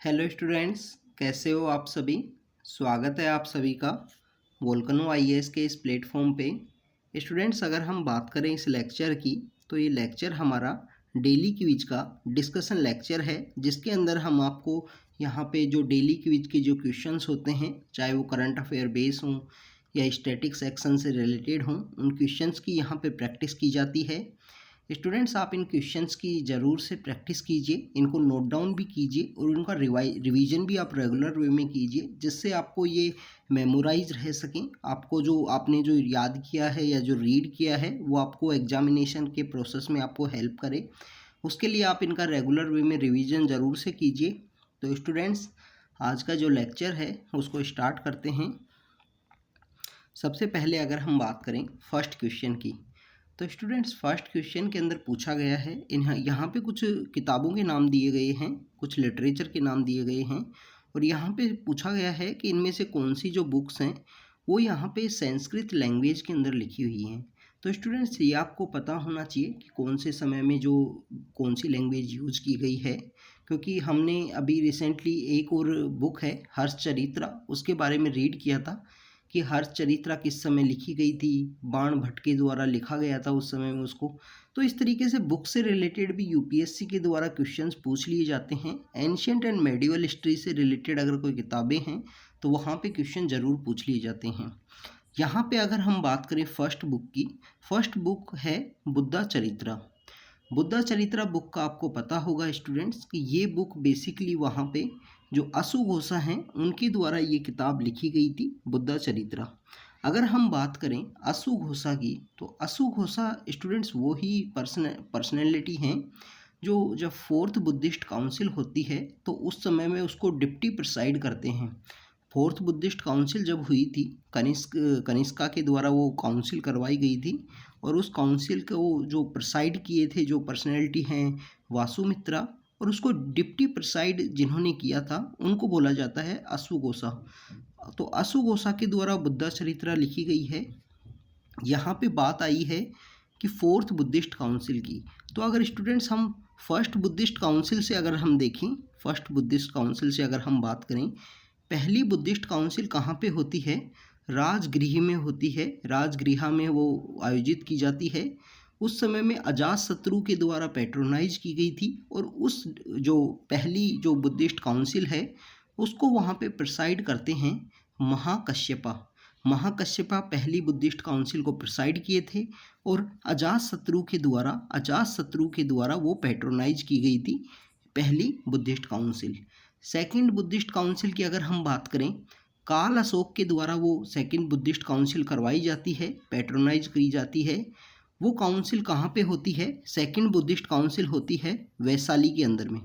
Hello students, कैसे हो आप सभी। स्वागत है आप सभी का वोल्केनो आईएएस के इस प्लेटफॉर्म पे। स्टूडेंट्स, अगर हम बात करें इस लेक्चर की तो ये लेक्चर हमारा डेली क्विज का डिस्कशन लेक्चर है, जिसके अंदर हम आपको यहाँ पे जो डेली क्विज के जो क्वेश्चंस होते हैं, चाहे वो करंट अफेयर बेस हों या स्टैटिक सेक्शन से रिलेटेड हों, उन क्वेश्चंस की यहाँ पे प्रैक्टिस की जाती है। स्टूडेंट्स, आप इन क्वेश्चंस की ज़रूर से प्रैक्टिस कीजिए, इनको नोट डाउन भी कीजिए और उनका रिवीजन भी आप रेगुलर वे में कीजिए, जिससे आपको ये मेमोराइज रह सकें। आपको जो आपने जो याद किया है या जो रीड किया है वो आपको एग्जामिनेशन के प्रोसेस में आपको हेल्प करे। उसके लिए आप इनका रेगुलर वे में रिवीजन ज़रूर से कीजिए। तो स्टूडेंट्स, आज का जो लेक्चर है उसको स्टार्ट करते हैं। सबसे पहले अगर हम बात करें फर्स्ट क्वेश्चन की, तो स्टूडेंट्स फर्स्ट क्वेश्चन के अंदर पूछा गया है, यहाँ पे कुछ किताबों के नाम दिए गए हैं, कुछ लिटरेचर के नाम दिए गए हैं और यहाँ पे पूछा गया है कि इनमें से कौन सी जो बुक्स हैं वो यहाँ पे संस्कृत लैंग्वेज के अंदर लिखी हुई हैं। तो स्टूडेंट्स, ये आपको पता होना चाहिए कि कौन से समय में जो कौन सी लैंग्वेज यूज की गई है, क्योंकि हमने अभी रिसेंटली एक और बुक है हर्षचरित्र, उसके बारे में रीड किया था कि हर्षचरित्र किस समय लिखी गई थी। बाण भट्ट के द्वारा लिखा गया था उस समय में उसको। तो इस तरीके से बुक से रिलेटेड भी यूपीएससी के द्वारा क्वेश्चंस पूछ लिए जाते हैं। एंशिएंट एंड मेडिवल हिस्ट्री से रिलेटेड अगर कोई किताबें हैं तो वहाँ पे क्वेश्चन ज़रूर पूछ लिए जाते हैं। यहाँ पे अगर हम बात करें फर्स्ट बुक की, फर्स्ट बुक है बुद्धा चरित्रा। बुद्धा चरित्रा बुक का आपको पता होगा स्टूडेंट्स कि ये बुक बेसिकली वहाँ पे जो अशुघोषा हैं उनके द्वारा ये किताब लिखी गई थी, बुद्धा चरित्रा। अगर हम बात करें अशुघोषा की, तो अशुघोषा स्टूडेंट्स वो ही पर्सनैलिटी हैं जो जब फोर्थ बुद्धिस्ट काउंसिल होती है तो उस समय में उसको डिप्टी प्रिसाइड करते हैं। फोर्थ बुद्धिस्ट काउंसिल जब हुई थी, कनिष्का के द्वारा वो काउंसिल करवाई गई थी और उस काउंसिल को जो प्रिसाइड किए थे जो पर्सनैलिटी हैं वासुमित्रा, और उसको डिप्टी प्रिसाइड जिन्होंने किया था उनको बोला जाता है अशुघोषा। तो अशुघोषा के द्वारा बुद्धा चरित्रा लिखी गई है। यहाँ पे बात आई है कि फोर्थ बुद्धिस्ट काउंसिल की, तो अगर स्टूडेंट्स हम फर्स्ट बुद्धिस्ट काउंसिल से अगर हम देखें, फर्स्ट बुद्धिस्ट काउंसिल से अगर हम बात करें, पहली बुद्धिस्ट काउंसिल कहाँ पे होती है? राजगृह में होती है। राजगृह में वो आयोजित की जाती है। उस समय में अजातशत्रु के द्वारा पैट्रोनाइज की गई थी और उस जो पहली जो बुद्धिस्ट काउंसिल है उसको वहाँ पे प्रिसाइड करते हैं महाकश्यपा। महाकश्यपा पहली बुद्धिस्ट काउंसिल को प्रिसाइड किए थे और अजातशत्रु के द्वारा वो पैट्रोनाइज की गई थी पहली Buddhist council. Second Buddhist council की अगर हम बात करें, काल अशोक के द्वारा वो सेकंड बुद्धिस्ट काउंसिल करवाई जाती है, पैट्रोनाइज की जाती है। वो काउंसिल कहाँ पे होती है? सेकंड बुद्धिस्ट काउंसिल होती है वैशाली के अंदर में।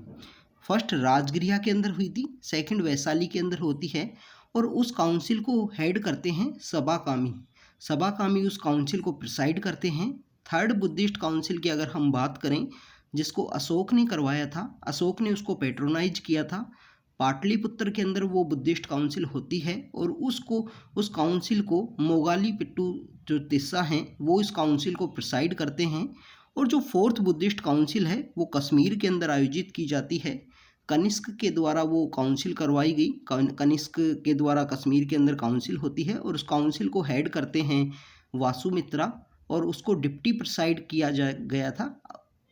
फर्स्ट राजगृह के अंदर हुई थी, सेकंड वैशाली के अंदर होती है और उस काउंसिल को हेड करते हैं सबाकामी। सबाकामी उस काउंसिल को प्रिसाइड करते हैं। थर्ड बुद्धिस्ट काउंसिल की अगर हम बात करें, जिसको अशोक ने करवाया था, अशोक ने उसको पैट्रोनाइज किया था, पाटलिपुत्र के अंदर वो बुद्धिस्ट काउंसिल होती है और उस काउंसिल को मोगाली पिट्टू जो तिस्सा हैं वो इस काउंसिल को प्रिसाइड करते हैं। और जो फोर्थ बुद्धिस्ट काउंसिल है वो कश्मीर के अंदर आयोजित की जाती है। कनिष्क के द्वारा वो काउंसिल करवाई गई। कनिष्क के द्वारा कश्मीर के अंदर काउंसिल होती है और उस काउंसिल को हेड करते हैं वासुमित्रा और उसको डिप्टी प्रिसाइड किया गया था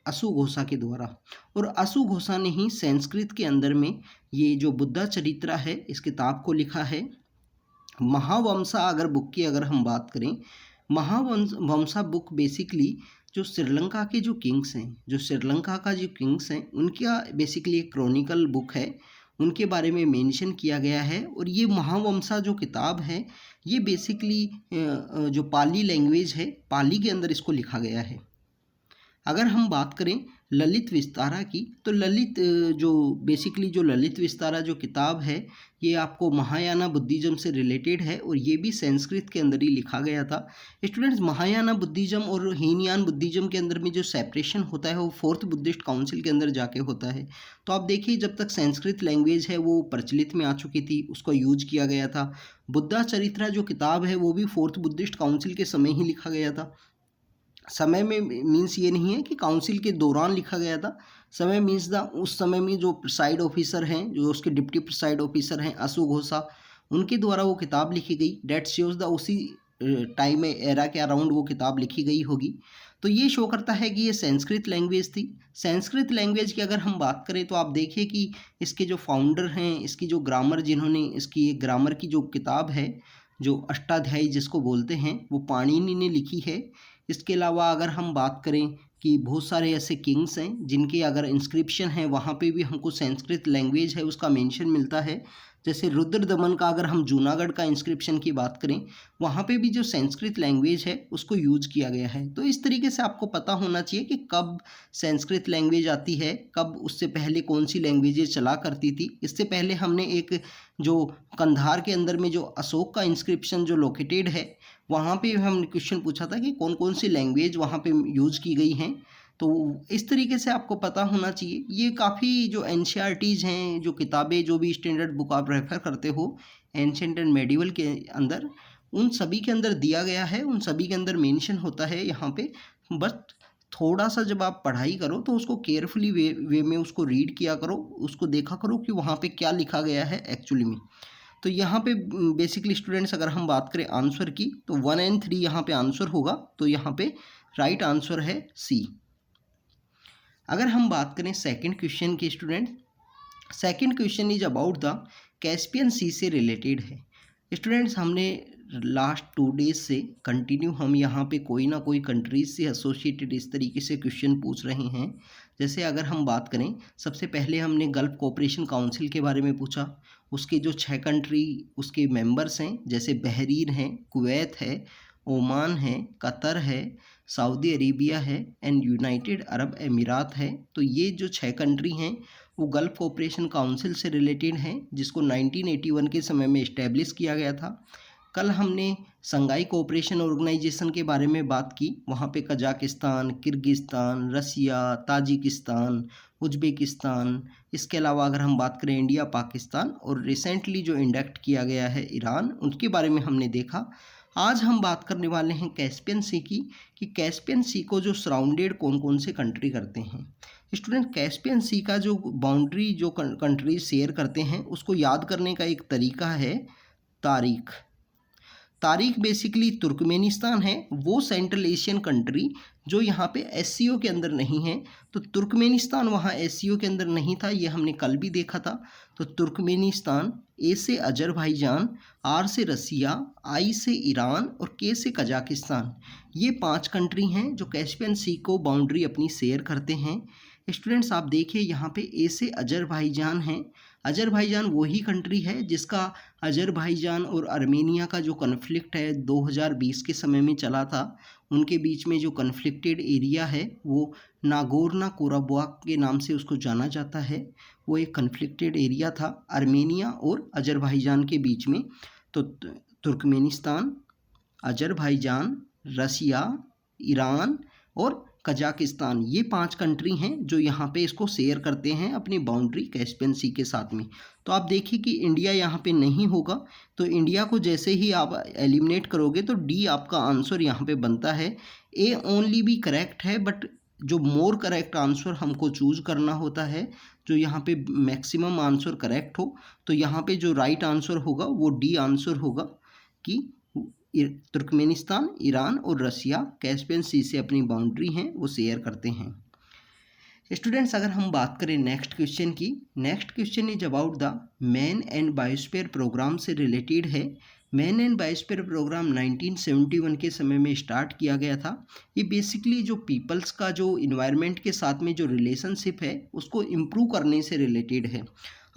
अशुघोषा के द्वारा। और अशुघोषा ने ही संस्कृत के अंदर में ये जो बुद्धा चरित्रा है इस किताब को लिखा है। महावंशा अगर बुक की अगर हम बात करें, महावंशा बुक बेसिकली जो श्रीलंका के जो किंग्स हैं, जो श्रीलंका का जो किंग्स हैं उनका बेसिकली एक क्रॉनिकल बुक है, उनके बारे में मेंशन किया गया है। और ये महावंशा जो किताब है ये बेसिकली जो पाली लैंग्वेज है, पाली के अंदर इसको लिखा गया है। अगर हम बात करें ललित विस्तारा की, तो ललित विस्तारा जो किताब है ये आपको महायाना बुद्धिज्म से रिलेटेड है और ये भी संस्कृत के अंदर ही लिखा गया था। स्टूडेंट्स, महायाना बुद्धिज्म और हीनयान बुद्धिज्म के अंदर में जो सेपरेशन होता है वो फोर्थ बुद्धिस्ट काउंसिल के अंदर जाके होता है। तो आप देखिए, जब तक संस्कृत लैंग्वेज है वो प्रचलित में आ चुकी थी, उसको यूज किया गया था। बुद्धा चरित्रा जो किताब है वो भी फोर्थ बुद्धिस्ट काउंसिल के समय ही लिखा गया था। समय में मीन्स ये नहीं है कि काउंसिल के दौरान लिखा गया था। समय मीन्स द उस समय में जो प्रिसाइड ऑफिसर हैं, जो उसके डिप्टी प्रिसाइड ऑफिसर हैं असु घोषा, उनके द्वारा वो किताब लिखी गई। डेट शोज द उसी टाइम में एरा के अराउंड वो किताब लिखी गई होगी। तो ये शो करता है कि ये संस्कृत लैंग्वेज थी। संस्कृत लैंग्वेज की अगर हम बात करें तो आप देखिए कि इसके जो फाउंडर हैं, इसकी जो ग्रामर जिन्होंने इसकी एक ग्रामर की जो किताब है, जो अष्टाध्यायी जिसको बोलते हैं, वो पाणिनि ने लिखी है। इसके अलावा अगर हम बात करें कि बहुत सारे ऐसे किंग्स हैं जिनके अगर इंस्क्रिप्शन है वहाँ पे भी हमको संस्कृत लैंग्वेज है उसका मेंशन मिलता है। जैसे रुद्रदमन का अगर हम जूनागढ़ का इंस्क्रिप्शन की बात करें, वहाँ पे भी जो संस्कृत लैंग्वेज है उसको यूज किया गया है। तो इस तरीके से आपको पता होना चाहिए कि कब संस्कृत लैंग्वेज आती है, कब उससे पहले कौन सी लैंग्वेजेज चला करती थी। इससे पहले हमने एक जो कंधार के अंदर में जो अशोक का इंस्क्रिप्शन जो लोकेटेड है, वहाँ पे हमने क्वेश्चन पूछा था कि कौन कौन सी लैंग्वेज वहाँ पे यूज की गई हैं। तो इस तरीके से आपको पता होना चाहिए। ये काफ़ी जो एनसीईआरटीज़ हैं, जो किताबें, जो भी स्टैंडर्ड बुक आप रेफ़र करते हो एंशिएंट एंड मेडिवल के अंदर, उन सभी के अंदर दिया गया है, उन सभी के अंदर मेंशन होता है यहाँ पे। बस थोड़ा सा जब आप पढ़ाई करो तो उसको केयरफुली वे में उसको रीड किया करो, उसको देखा करो कि वहाँ पे क्या लिखा गया है एक्चुअली में। तो यहाँ पे बेसिकली स्टूडेंट्स अगर हम बात करें आंसर की, तो 1 और 3 यहाँ पे आंसर होगा। तो यहाँ पे राइट आंसर है सी। अगर हम बात करें सेकंड क्वेश्चन की student, second question is about the Caspian Sea से रिलेटेड है। स्टूडेंट्स हमने लास्ट 2 डेज से कंटिन्यू हम यहाँ पे कोई ना कोई कंट्रीज से एसोसिएटेड इस तरीके से क्वेश्चन पूछ रहे हैं। जैसे अगर हम बात करें, सबसे पहले हमने गल्फ कोऑपरेशन काउंसिल के बारे में पूछा। उसके जो 6 कंट्री उसके मेंबर्स हैं, जैसे बहरीन है, कुवैत है, ओमान है, कतर है, सऊदी अरेबिया है एंड यूनाइटेड अरब अमीरात है। तो ये जो 6 कंट्री हैं वो गल्फ कोऑपरेशन काउंसिल से रिलेटेड हैं, जिसको 1981 के समय में इस्टेब्लिश किया गया था। कल हमने संघाई कोऑपरेशन ऑर्गेनाइजेशन के बारे में बात की। वहाँ पे कजाकिस्तान, किर्गिस्तान, रसिया, ताजिकिस्तान, उज्बेकिस्तान, इसके अलावा अगर हम बात करें इंडिया, पाकिस्तान और रिसेंटली जो इंडक्ट किया गया है ईरान, उनके बारे में हमने देखा। आज हम बात करने वाले हैं कैस्पियन सी की, कि कैस्पियन सी को जो सराउंडेड कौन कौन से कंट्री करते हैं। स्टूडेंट, कैस्पियन सी का जो बाउंड्री जो कंट्री शेयर करते हैं उसको याद करने का एक तरीका है तारीख। तारीख बेसिकली तुर्कमेनिस्तान है, वो सेंट्रल एशियन कंट्री जो यहाँ पे एससीओ के अंदर नहीं है। तो तुर्कमेनिस्तान वहाँ एससीओ के अंदर नहीं था, ये हमने कल भी देखा था। तो तुर्कमेनिस्तान, ए से अजरबैजान, आर से रसिया, आई से ईरान और के से कजाकिस्तान, ये 5 कंट्री हैं जो कैस्पियन सी को बाउंड्री अपनी शेयर करते हैं। स्टूडेंट्स आप देखिए यहाँ पे ए से अजरबैजान है। अजरबैजान वही कंट्री है जिसका अजरबैजान और आर्मेनिया का जो कन्फ्लिक्ट है 2020 के समय में चला था। उनके बीच में जो कन्फ्लिक्टेड एरिया है वो नागोर्नो कराबाख के नाम से उसको जाना जाता है। वो एक कन्फ्लिक्टेड एरिया था आर्मेनिया और अजरबैजान के बीच में। तो तुर्कमेनिस्तान, अजरबैजान, रसिया, ईरान और कजाकिस्तान, ये 5 कंट्री हैं जो यहाँ पे इसको शेयर करते हैं अपनी बाउंड्री कैस्पियन सी के साथ में। तो आप देखिए कि इंडिया यहाँ पे नहीं होगा, तो इंडिया को जैसे ही आप एलिमिनेट करोगे तो डी आपका आंसर यहाँ पे बनता है। ए ओनली भी करेक्ट है, बट जो मोर करेक्ट आंसर हमको चूज करना होता है, जो यहाँ पे मैक्सिमम आंसर करेक्ट हो, तो यहाँ पे जो राइट आंसर होगा वो डी आंसर होगा कि तुर्कमेनिस्तान, ईरान और रसिया कैस्पियन सी से अपनी बाउंड्री हैं वो शेयर करते हैं। स्टूडेंट्स अगर हम बात करें नेक्स्ट क्वेश्चन की, next question is about the man and biosphere programme से रिलेटेड है। मैन एंड बायोस्फीयर प्रोग्राम 1971 के समय में स्टार्ट किया गया था। ये बेसिकली जो पीपल्स का जो इन्वायरमेंट के साथ में जो रिलेशनशिप है उसको इम्प्रूव करने से रिलेटेड है।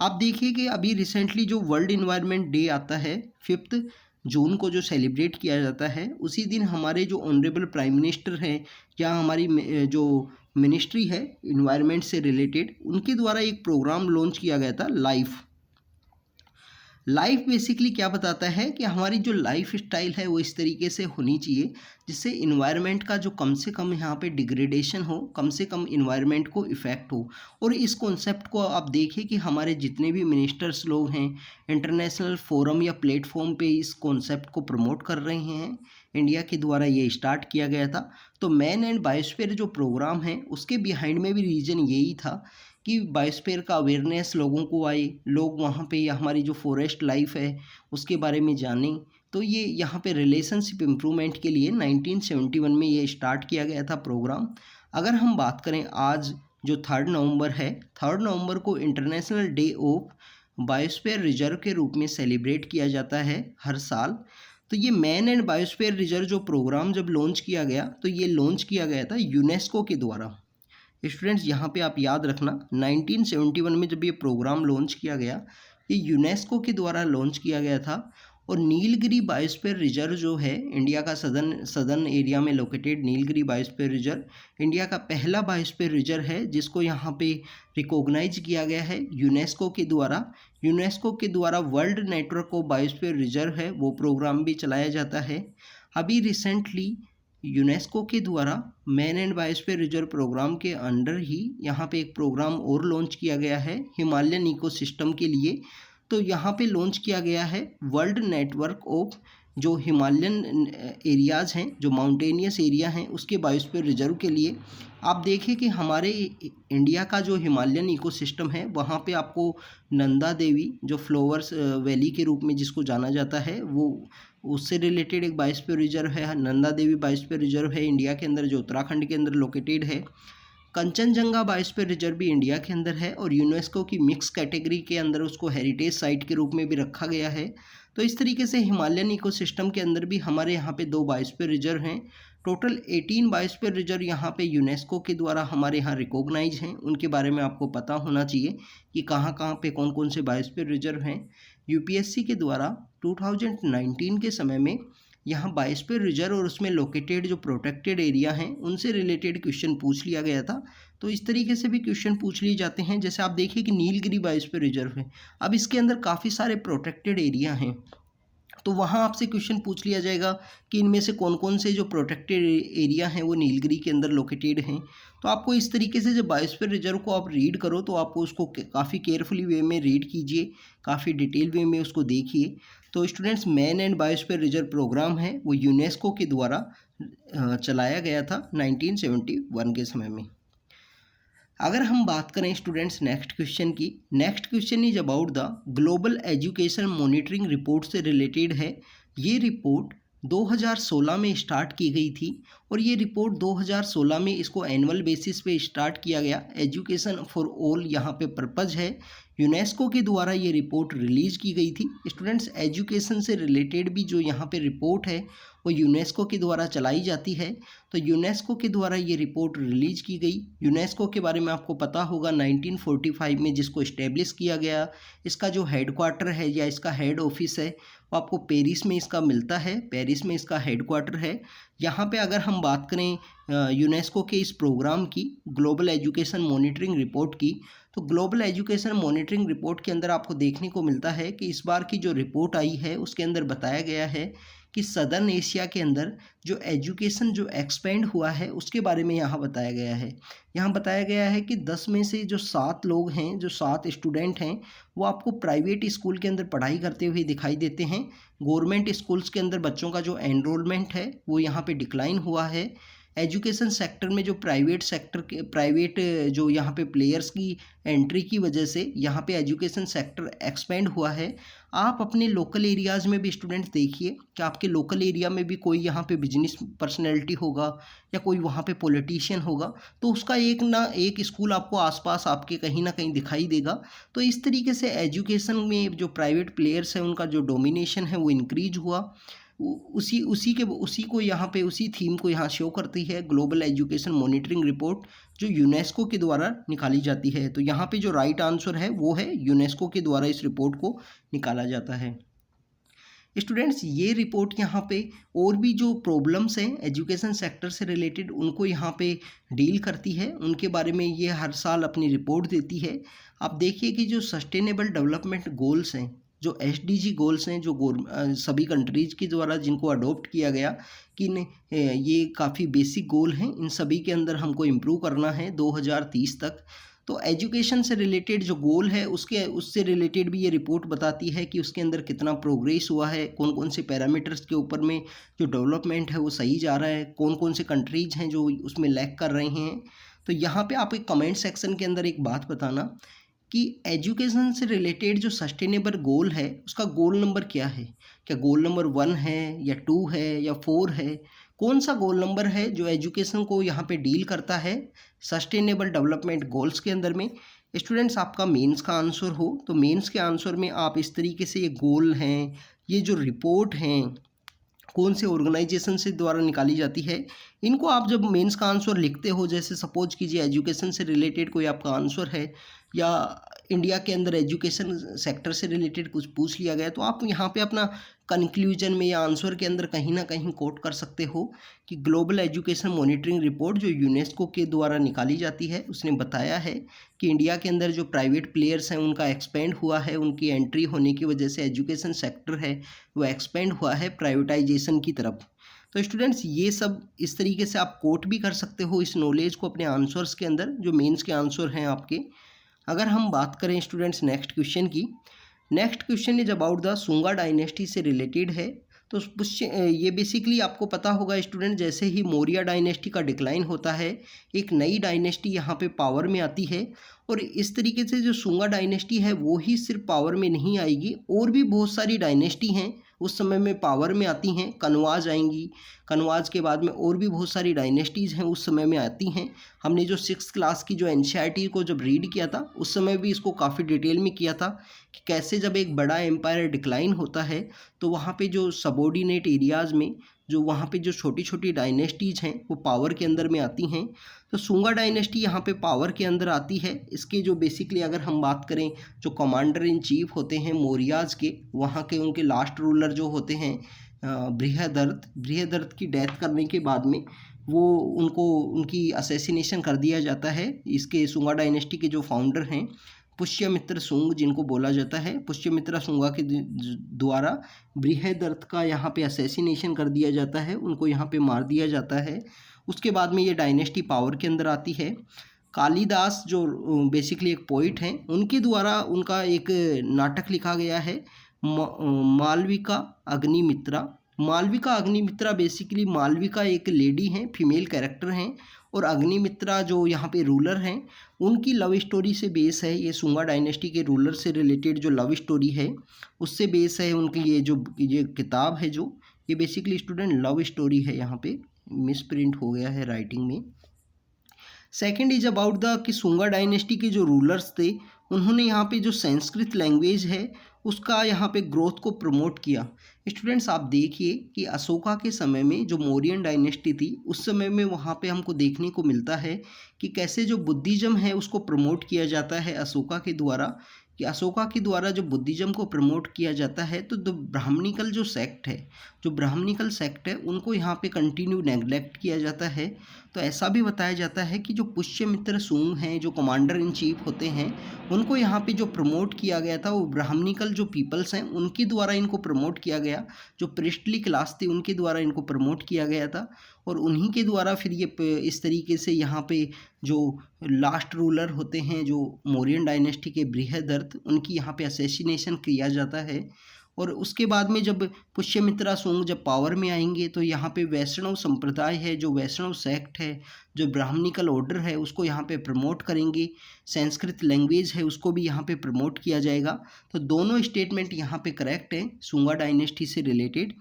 आप देखिए कि अभी रिसेंटली जो वर्ल्ड इन्वायरमेंट डे आता है 5 जून को जो सेलिब्रेट किया जाता है, उसी दिन हमारे जो ऑनरेबल प्राइम मिनिस्टर हैं या हमारी जो मिनिस्ट्री है इन्वायरमेंट से रिलेटेड, उनके द्वारा एक प्रोग्राम लॉन्च किया गया था लाइफ। लाइफ बेसिकली क्या बताता है कि हमारी जो लाइफ स्टाइल है वो इस तरीके से होनी चाहिए जिससे इन्वायरमेंट का जो कम से कम यहाँ पे डिग्रेडेशन हो, कम से कम इन्वायरमेंट को इफ़ेक्ट हो। और इस कॉन्सेप्ट को आप देखिए कि हमारे जितने भी मिनिस्टर्स लोग हैं इंटरनेशनल फोरम या प्लेटफॉर्म पे इस कॉन्सेप्ट को प्रमोट कर रहे हैं। इंडिया के द्वारा ये स्टार्ट किया गया था। तो मैन एंड बायोस्फीयर जो प्रोग्राम है उसके बिहाइंड में भी रीज़न यही था कि बायोस्फीयर का अवेयरनेस लोगों को आए, लोग वहाँ पे हमारी जो फॉरेस्ट लाइफ है उसके बारे में जानें। तो ये यहाँ पे रिलेशनशिप इम्प्रूवमेंट के लिए 1971 में ये स्टार्ट किया गया था प्रोग्राम। अगर हम बात करें आज जो 3 नवंबर है, 3 नवंबर को international day of biosphere reserve के रूप में सेलिब्रेट किया जाता है हर साल। तो ये मैन एंड बायोस्फीयर रिजर्व जो प्रोग्राम जब लॉन्च किया गया तो ये लॉन्च किया गया था यूनेस्को के द्वारा। स्टूडेंट्स यहाँ पे आप याद रखना 1971 में जब ये प्रोग्राम लॉन्च किया गया, ये यूनेस्को के द्वारा लॉन्च किया गया था। और नीलगिरी बायोस्फीयर रिजर्व जो है इंडिया का सदर्न एरिया में located Nilgiri biosphere reserve India का पहला बायोस्फीयर रिजर्व है जिसको यहाँ पे रिकॉग्नाइज किया गया है यूनेस्को के द्वारा। यूनेस्को के द्वारा world network of biosphere reserve है वो प्रोग्राम भी चलाया जाता है। अभी रिसेंटली यूनेस्को के द्वारा man and biosphere reserve programme के अंडर ही यहाँ पे एक प्रोग्राम और लॉन्च किया गया है हिमालयन इकोसिस्टम के लिए। तो यहाँ पे लॉन्च किया गया है वर्ल्ड नेटवर्क ऑफ जो हिमालयन एरियाज़ हैं, जो माउंटेनियस एरिया हैं उसके बायोस्फीयर रिजर्व के लिए। आप देखिए कि हमारे इंडिया का जो हिमालयन इकोसिस्टम है वहाँ पे आपको नंदा देवी जो फ्लावर्स वैली के रूप में जिसको जाना जाता है वो उससे रिलेटेड एक बायोस्फीयर रिजर्व है। नंदा देवी बायोस्फीयर रिजर्व है इंडिया के अंदर जो उत्तराखंड के अंदर लोकेटेड है। कंचनजंगा बायोस्फीयर रिजर्व भी इंडिया के अंदर है और यूनेस्को की मिक्स कैटेगरी के अंदर उसको हेरिटेज साइट के रूप में भी रखा गया है। तो इस तरीके से हिमालयन इकोसिस्टम के अंदर भी हमारे यहाँ पे 2 बायोस्फीयर रिजर्व हैं। टोटल 18 बायोस्फीयर रिजर्व यहाँ पे यूनेस्को के द्वारा हमारे यहाँ रिकॉग्नाइज हैं। उनके बारे में आपको पता होना चाहिए कि कहाँ कहाँ पे कौन कौन से बायोस्फीयर रिजर्व हैं। यूपीएससी के द्वारा 2019 के समय में यहाँ बायोस्फीयर रिजर्व और उसमें लोकेटेड जो प्रोटेक्टेड एरिया हैं उनसे रिलेटेड क्वेश्चन पूछ लिया गया था। तो इस तरीके से भी क्वेश्चन पूछ लिए जाते हैं। जैसे आप देखिए कि नीलगिरी बायोस्फीयर रिजर्व है, अब इसके अंदर काफ़ी सारे प्रोटेक्टेड एरिया हैं। तो वहाँ आपसे क्वेश्चन पूछ लिया जाएगा कि इनमें से कौन कौन से जो प्रोटेक्टेड एरिया हैं वो नीलगिरी के अंदर लोकेटेड हैं। तो आपको इस तरीके से जब बायोस्फीयर रिजर्व को आप रीड करो तो आपको उसको काफ़ी केयरफुली वे में रीड कीजिए, काफ़ी डिटेल वे में उसको देखिए। तो students man and biosphere reserve programme है वो यूनेस्को के द्वारा चलाया गया था 1971 के समय में। अगर हम बात करें स्टूडेंट्स नेक्स्ट क्वेश्चन की, next question is about the global education monitoring report से रिलेटेड है। ये रिपोर्ट 2016 में स्टार्ट की गई थी और ये रिपोर्ट 2016 में इसको एनुअल बेसिस पे स्टार्ट किया गया। एजुकेशन फॉर ऑल यहाँ पे पर्पज़ है। यूनेस्को के द्वारा ये रिपोर्ट रिलीज़ की गई थी। स्टूडेंट्स एजुकेशन से रिलेटेड भी जो यहाँ पे रिपोर्ट है वो यूनेस्को के द्वारा चलाई जाती है। तो यूनेस्को के द्वारा ये रिपोर्ट रिलीज़ की गई। यूनेस्को के बारे में आपको पता होगा 1945 में जिसको इस्टेब्लिश किया गया। इसका जो हेडक्वार्टर है या इसका हेड ऑफिस है वो आपको पेरिस में इसका मिलता है, पेरिस में इसका हेडक्वार्टर है। यहाँ पे अगर हम बात करें यूनेस्को के इस प्रोग्राम की, ग्लोबल एजुकेशन मॉनिटरिंग रिपोर्ट की, तो ग्लोबल एजुकेशन मॉनिटरिंग रिपोर्ट के अंदर आपको देखने को मिलता है कि इस बार की जो रिपोर्ट आई है उसके अंदर बताया गया है कि सदर्न एशिया के अंदर जो एजुकेशन जो एक्सपेंड हुआ है उसके बारे में यहाँ बताया गया है। यहाँ बताया गया है कि 10 में से जो 7 लोग हैं, जो 7 स्टूडेंट हैं वो आपको प्राइवेट स्कूल के अंदर पढ़ाई करते हुए दिखाई देते हैं। गवर्नमेंट स्कूल्स के अंदर बच्चों का जो एनरोलमेंट है वो यहाँ पे डिक्लाइन हुआ है। एजुकेशन सेक्टर में जो प्राइवेट जो यहाँ पे प्लेयर्स की एंट्री की वजह से यहाँ पे एजुकेशन सेक्टर एक्सपेंड हुआ है। आप अपने लोकल एरियाज़ में भी स्टूडेंट्स देखिए कि आपके लोकल एरिया में भी कोई यहाँ पे बिजनेस पर्सनैलिटी होगा या कोई वहाँ पे पॉलिटिशियन होगा तो उसका एक ना एक स्कूल आपको आसपास आपके कहीं ना कहीं दिखाई देगा। तो इस तरीके से एजुकेशन में जो प्राइवेट प्लेयर्स हैं उनका जो डोमिनेशन है वो इंक्रीज हुआ। उसी थीम को यहाँ शो करती है ग्लोबल एजुकेशन मॉनिटरिंग रिपोर्ट जो यूनेस्को के द्वारा निकाली जाती है। तो यहाँ पे जो राइट आंसर है वो है यूनेस्को के द्वारा इस रिपोर्ट को निकाला जाता है। स्टूडेंट्स ये रिपोर्ट यहाँ पे और भी जो प्रॉब्लम्स हैं एजुकेशन सेक्टर से रिलेटेड उनको यहाँ पे डील करती है, उनके बारे में ये हर साल अपनी रिपोर्ट देती है। आप देखिए कि जो सस्टेनेबल डेवलपमेंट गोल्स हैं जो SDG गोल्स हैं जो सभी कंट्रीज़ के द्वारा जिनको अडॉप्ट किया गया कि ये काफ़ी बेसिक गोल हैं, इन सभी के अंदर हमको इम्प्रूव करना है 2030 तक। तो एजुकेशन से रिलेटेड जो गोल है उससे रिलेटेड भी ये रिपोर्ट बताती है कि उसके अंदर कितना प्रोग्रेस हुआ है, कौन कौन से पैरामीटर्स के ऊपर में जो डेवलपमेंट है वो सही जा रहा है, कौन कौन से कंट्रीज़ हैं जो उसमें लैग कर रहे हैं। तो यहाँ पे आप एक कमेंट सेक्शन के अंदर एक बात बताना कि एजुकेशन से रिलेटेड जो सस्टेनेबल गोल है उसका गोल नंबर क्या है, क्या गोल नंबर 1 है या 2 है या 4 है, कौन सा गोल नंबर है जो एजुकेशन को यहाँ पे डील करता है सस्टेनेबल डेवलपमेंट गोल्स के अंदर में। स्टूडेंट्स आपका मेंस का आंसर हो तो मेंस के आंसर में आप इस तरीके से ये गोल हैं, ये जो रिपोर्ट हैं कौन से ऑर्गेनाइजेशन से द्वारा निकाली जाती है, इनको आप जब मेंस का आंसर लिखते हो, जैसे सपोज कीजिए एजुकेशन से रिलेटेड कोई आपका आंसर है या इंडिया के अंदर एजुकेशन सेक्टर से रिलेटेड कुछ पूछ लिया गया, तो आप यहाँ पे अपना कंक्लूजन में या आंसर के अंदर कहीं ना कहीं कोट कर सकते हो कि ग्लोबल एजुकेशन मॉनिटरिंग रिपोर्ट जो यूनेस्को के द्वारा निकाली जाती है उसने बताया है कि इंडिया के अंदर जो प्राइवेट प्लेयर्स हैं उनका एक्सपेंड हुआ है, उनकी एंट्री होने की वजह से एजुकेशन सेक्टर है वो एक्सपेंड हुआ है प्राइवेटाइजेशन की तरफ। तो स्टूडेंट्स ये सब इस तरीके से आप कोट भी कर सकते हो इस नॉलेज को अपने आंसर्स के अंदर जो मेंस के आंसर हैं आपके। अगर हम बात करें स्टूडेंट्स नेक्स्ट क्वेश्चन की, next question is about the Sunga dynasty से रिलेटेड है। तो ये बेसिकली आपको पता होगा स्टूडेंट, जैसे ही मौर्य डायनेस्टी का डिक्लाइन होता है एक नई डायनेस्टी यहाँ पे पावर में आती है, और इस तरीके से जो सुंगा डायनेस्टी है वो ही सिर्फ पावर में नहीं आएगी, और भी बहुत सारी डायनेस्टी हैं उस समय में पावर में आती हैं। कनवाज आएंगी, कनवाज के बाद में और भी बहुत सारी डायनेस्टीज़ हैं उस समय में आती हैं। हमने जो 6th क्लास की जो NCERT को जब रीड किया था उस समय भी इसको काफ़ी डिटेल में किया था कि कैसे जब एक बड़ा एम्पायर डिक्लाइन होता है तो वहाँ पे जो सबऑर्डिनेट एरियाज़ में जो वहाँ पे जो छोटी छोटी डायनेस्टीज़ हैं वो पावर के अंदर में आती हैं। तो सुंगा डायनेस्टी यहाँ पे पावर के अंदर आती है। इसके जो बेसिकली अगर हम बात करें जो कमांडर इन चीफ होते हैं मौर्याज के, वहाँ के उनके लास्ट रूलर जो होते हैं बृहदर्थ की डेथ करने के बाद में वो उनकी असैसिनेशन कर दिया जाता है। इसके सुंगा डायनेस्टी के जो फाउंडर हैं पुष्यमित्र सुंग जिनको बोला जाता है, पुष्यमित्र सुंगा के द्वारा बृहदर्थ का यहाँ पे असैसिनेशन कर दिया जाता है, उनको यहाँ पे मार दिया जाता है। उसके बाद में ये डायनेस्टी पावर के अंदर आती है। कालिदास जो बेसिकली एक पोइट हैं उनके द्वारा उनका एक नाटक लिखा गया है मालविका अग्निमित्रा। मालविका अग्निमित्रा बेसिकली मालविका एक लेडी हैं, फीमेल कैरेक्टर हैं, और अग्निमित्रा जो यहाँ पे रूलर हैं उनकी लव स्टोरी से बेस है। ये सुंगा डायनेस्टी के रूलर से रिलेटेड जो लव स्टोरी है उससे बेस है उनकी ये किताब है जो ये बेसिकली स्टूडेंट लव स्टोरी है, यहाँ पे मिसप्रिंट हो गया है राइटिंग में। सेकेंड इज अबाउट द कि सुंगा डायनेस्टी के जो रूलर्स थे उन्होंने यहाँ पे जो संस्कृत लैंग्वेज है उसका यहाँ पे ग्रोथ को प्रमोट किया। स्टूडेंट्स आप देखिए कि अशोका के समय में जो मौर्यन डायनेस्टी थी उस समय में वहाँ पे हमको देखने को मिलता है कि कैसे जो बुद्धिज़्म है उसको प्रमोट किया जाता है अशोका के द्वारा, कि अशोका के द्वारा जो बुद्धिज़्म को प्रमोट किया जाता है तो ब्राह्मणिकल जो सेक्ट है उनको यहाँ पे कंटिन्यू नेग्लेक्ट किया जाता है। तो ऐसा भी बताया जाता है कि जो पुष्यमित्र सुंग हैं जो कमांडर इन चीफ होते हैं उनको यहाँ पे जो प्रमोट किया गया था वो ब्राह्मणिकल जो पीपल्स हैं उनके द्वारा इनको प्रमोट किया गया, जो प्रिस्टली क्लास थी उनके द्वारा इनको प्रमोट किया गया था, और उन्हीं के द्वारा फिर ये इस तरीके से यहाँ पे जो लास्ट रूलर होते हैं जो मौर्यन डायनेस्टी के बृहदर्थ उनकी यहाँ पे असैसिनेशन किया जाता है। और उसके बाद में जब पुष्यमित्रा सुंग जब पावर में आएंगे तो यहाँ पे वैष्णव संप्रदाय है, जो वैष्णव सेक्ट है, जो ब्राह्मणिकल ऑर्डर है उसको यहाँ पे प्रमोट करेंगे, संस्कृत लैंग्वेज है उसको भी यहाँ पे प्रमोट किया जाएगा। तो दोनों स्टेटमेंट यहाँ पे करेक्ट है सुंगा डायनेस्टी से रिलेटेड।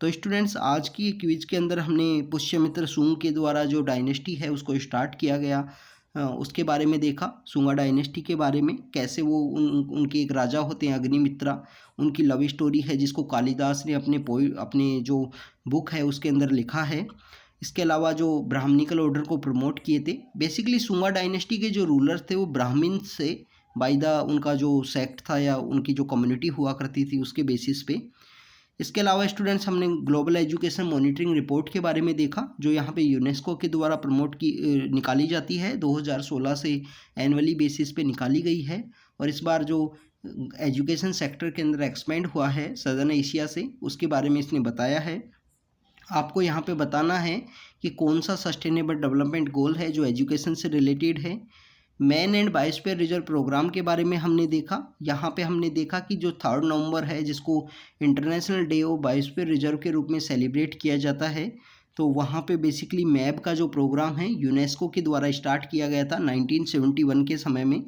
तो स्टूडेंट्स आज की क्विज के अंदर हमने पुष्यमित्र सुंग के द्वारा जो डायनेस्टी है उसको स्टार्ट किया गया, उसके बारे में देखा, सुंगा डायनेस्टी के बारे में कैसे वो उनके एक राजा होते हैं अग्निमित्रा, उनकी लव स्टोरी है जिसको कालिदास ने अपने जो बुक है उसके अंदर लिखा है। इसके अलावा जो ब्राह्मणिकल ऑर्डर को प्रमोट किए थे, बेसिकली सुंगा डायनेस्टी के जो रूलर थे वो ब्राह्मण से बाय द उनका जो सेक्ट था या उनकी जो कम्युनिटी हुआ करती थी उसके बेसिस पे। इसके अलावा स्टूडेंट्स हमने ग्लोबल एजुकेशन मॉनिटरिंग रिपोर्ट के बारे में देखा जो यहाँ पे यूनेस्को के द्वारा निकाली जाती है, 2016 से एनुअली बेसिस पे निकाली गई है, और इस बार जो एजुकेशन सेक्टर के अंदर एक्सपेंड हुआ है सदर्न एशिया से, उसके बारे में इसने बताया है। आपको यहाँ पे बताना है कि कौन सा सस्टेनेबल डेवलपमेंट गोल है जो एजुकेशन से रिलेटेड है। Man and biosphere reserve programme के बारे में हमने देखा। यहाँ पे हमने देखा कि जो 3 नवंबर है, जिसको international day of biosphere reserve के रूप में सेलिब्रेट किया जाता है, तो वहाँ पे बेसिकली मैब का जो प्रोग्राम है यूनेस्को के द्वारा स्टार्ट किया गया था 1971 के समय में।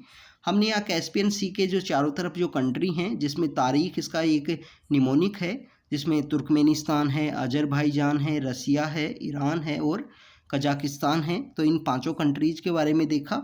हमने यहाँ कैस्पियन सी के जो चारों तरफ जो कंट्री हैं, जिसमें तारीख इसका एक निमोनिक है, जिसमें तुर्कमेनिस्तान है, अजरबैजान है, रसिया है, ईरान है और कजाकिस्तान है। तो इन 5 कंट्रीज़ के बारे में देखा।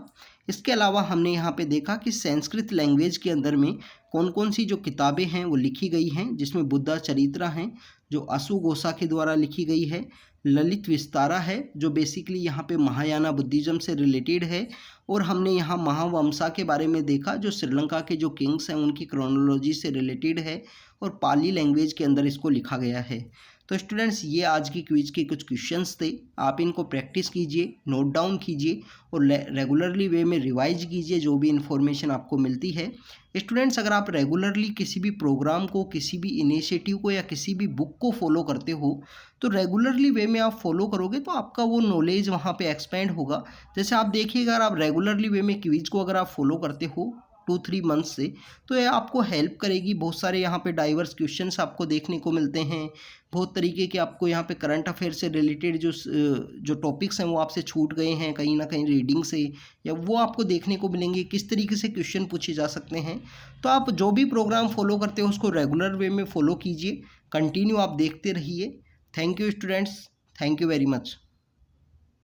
इसके अलावा हमने यहाँ पे देखा कि संस्कृत लैंग्वेज के अंदर में कौन कौन सी जो किताबें हैं वो लिखी गई हैं, जिसमें बुद्धा चरित्रा हैं जो अशुघोषा के द्वारा लिखी गई है, ललित विस्तारा है जो बेसिकली यहाँ पे महायाना बुद्धिज़्म से रिलेटेड है, और हमने यहाँ महावंशा के बारे में देखा जो श्रीलंका के जो किंग्स हैं उनकी क्रोनोलॉजी से रिलेटेड है और पाली लैंग्वेज के अंदर इसको लिखा गया है। तो स्टूडेंट्स, ये आज की क्विज के कुछ क्वेश्चंस थे। आप इनको प्रैक्टिस कीजिए, नोट डाउन कीजिए और रेगुलरली वे में रिवाइज कीजिए जो भी इन्फॉर्मेशन आपको मिलती है। स्टूडेंट्स, अगर आप रेगुलरली किसी भी प्रोग्राम को, किसी भी इनिशिएटिव को या किसी भी बुक को फॉलो करते हो, तो रेगुलरली वे में आप फॉलो करोगे तो आपका वो नॉलेज वहाँ पे एक्सपेंड होगा। जैसे आप देखिएगा, अगर आप रेगुलरली वे में क्विज को अगर आप फॉलो करते हो 2-3 मंथ से, तो ये आपको हेल्प करेगी। बहुत सारे यहाँ पे डाइवर्स क्वेश्चंस आपको देखने को मिलते हैं, बहुत तरीके के आपको यहाँ पे करंट अफेयर से रिलेटेड जो टॉपिक्स हैं वो आपसे छूट गए हैं कहीं ना कहीं रीडिंग से, या वो आपको देखने को मिलेंगे किस तरीके से क्वेश्चन पूछे जा सकते हैं। तो आप जो भी प्रोग्राम फॉलो करते हो उसको रेगुलर वे में फॉलो कीजिए, कंटिन्यू आप देखते रहिए। Thank you students, thank you very much.